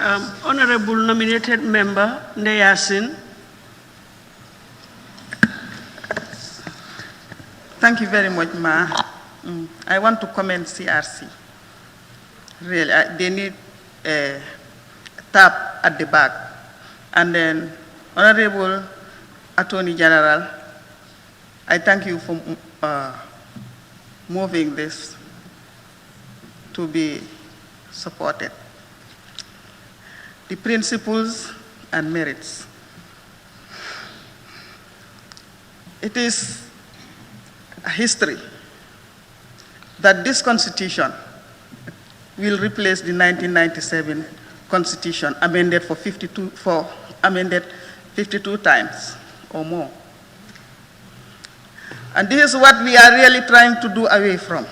Honourable nominated member, Ndey Yassin. Thank you very much, Ma. I want to commend CRC. Really, they need a tap at the back. And then, Honourable Attorney General, I thank you for moving this to be supported. The principles and merits. It is a history that this Constitution will replace the 1997 Constitution, amended amended 52 times or more. And this is what we are really trying to do away from.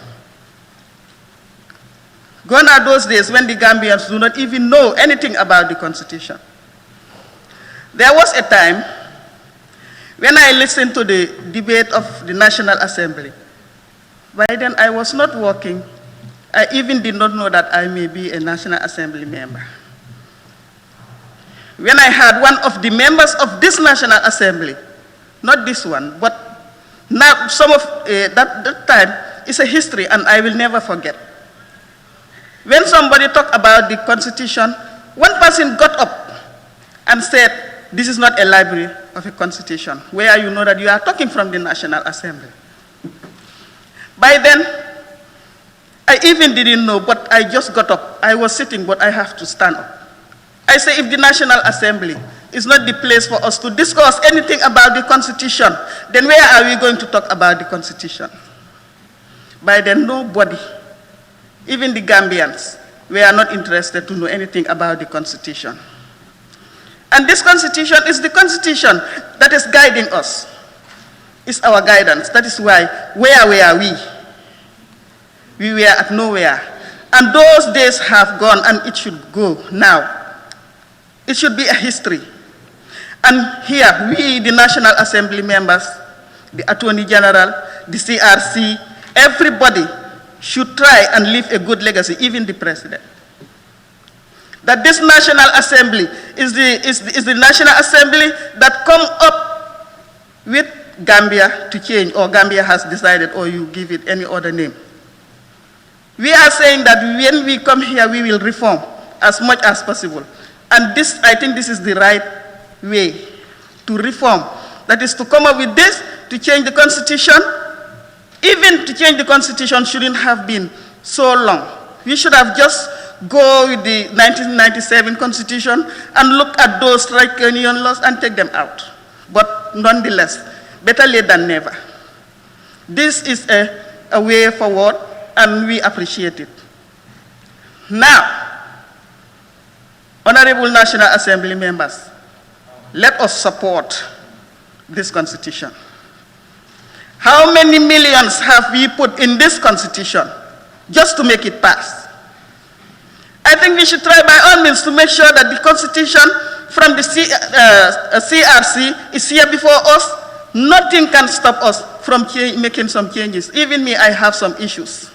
Gone are those days when the Gambians do not even know anything about the Constitution. There was a time when I listened to the debate of the National Assembly. By then I was not working. I even did not know that I may be a National Assembly member. When I heard one of the members of this National Assembly, not this one, but now some of that time is a history and I will never forget. When somebody talked about the Constitution, one person got up and said, this is not a library of a Constitution, where you know that you are talking from the National Assembly. By then, I even didn't know, but I just got up. I was sitting, but I have to stand up. I say, if the National Assembly is not the place for us to discuss anything about the Constitution, then where are we going to talk about the Constitution? By then, nobody, even the Gambians, were not interested to know anything about the Constitution. And this Constitution is the Constitution that is guiding us. It's our guidance. That is why, where were we? We were at nowhere. And those days have gone, and it should go now. It should be a history. And here, we, the National Assembly members, the Attorney General, the CRC, everybody should try and leave a good legacy, even the President. That this National Assembly is the National Assembly that come up with Gambia to change, or Gambia has decided, or you give it any other name. We are saying that when we come here, we will reform as much as possible. And this, I think this is the right way to reform. That is to come up with this, to change the Constitution. Even to change the Constitution shouldn't have been so long. We should have just go with the 1997 Constitution and look at those strike union laws and take them out. But nonetheless, better late than never. This is a way forward, and we appreciate it. Now, Honourable National Assembly members, let us support this Constitution. How many millions have we put in this Constitution just to make it pass? I think we should try by all means to make sure that the Constitution from the CRC is here before us. Nothing can stop us from making some changes. Even me, I have some issues.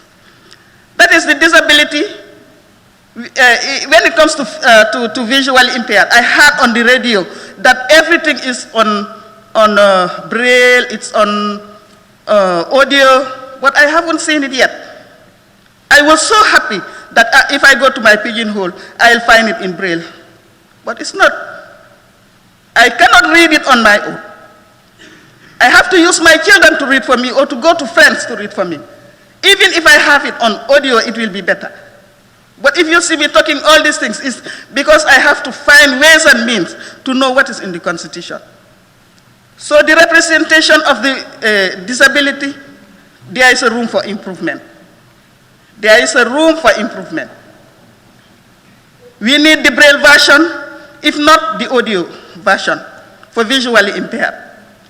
That is the disability. When it comes to visually impaired, I heard on the radio that everything is on Braille, it's on audio, but I haven't seen it yet. I was so happy that if I go to my pigeonhole, I'll find it in Braille. But it's not. I cannot read it on my own. I have to use my children to read for me, or to go to friends to read for me. Even if I have it on audio, it will be better. But if you see me talking all these things, it's because I have to find ways and means to know what is in the Constitution. So the representation of the disability, there is a room for improvement. There is a room for improvement. We need the Braille version, if not the audio version, for visually impaired.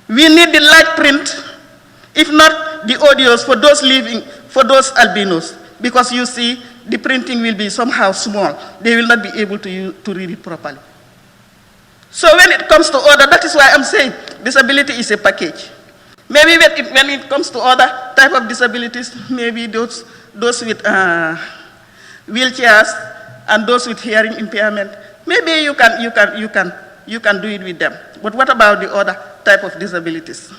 We need the light print, if not the audios for those living, for those albinos, because you see, the printing will be somehow small. They will not be able to read it properly. So when it comes to order, that is why I'm saying disability is a package. Maybe when it comes to other type of disabilities, maybe those with wheelchairs and those with hearing impairment, maybe you can do it with them. But what about the other type of disabilities?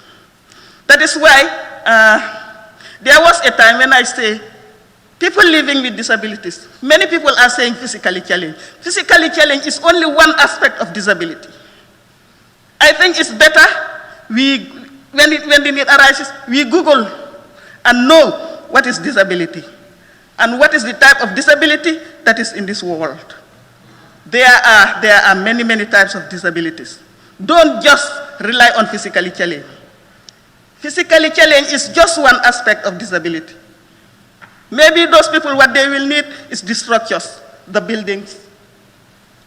That is why there was a time when I say people living with disabilities, many people are saying physically challenged. Physically challenged is only one aspect of disability. I think it's better when the need arises, we Google and know what is disability and what is the type of disability that is in this world. There are many, many types of disabilities. Don't just rely on physically challenged. Physically challenged is just one aspect of disability. Maybe those people, what they will need is the structures, the buildings.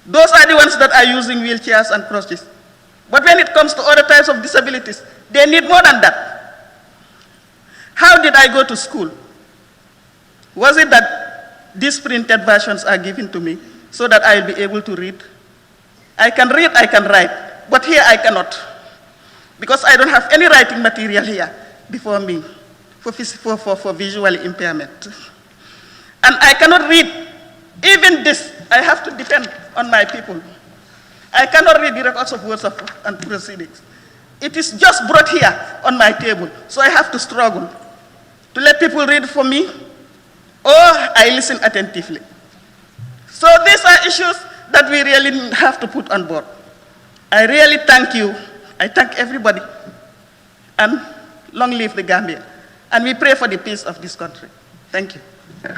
Those are the ones that are using wheelchairs and crutches. But when it comes to other types of disabilities, they need more than that. How did I go to school? Was it that these printed versions are given to me so that I'll be able to read? I can read, I can write, but here I cannot, because I don't have any writing material here before me for visual impairment. And I cannot read. Even this, I have to depend on my people. I cannot read the records of words and proceedings. It is just brought here on my table, so I have to struggle to let people read for me, or I listen attentively. So these are issues that we really have to put on board. I really thank you. I thank everybody. And long live the Gambia. And we pray for the peace of this country. Thank you.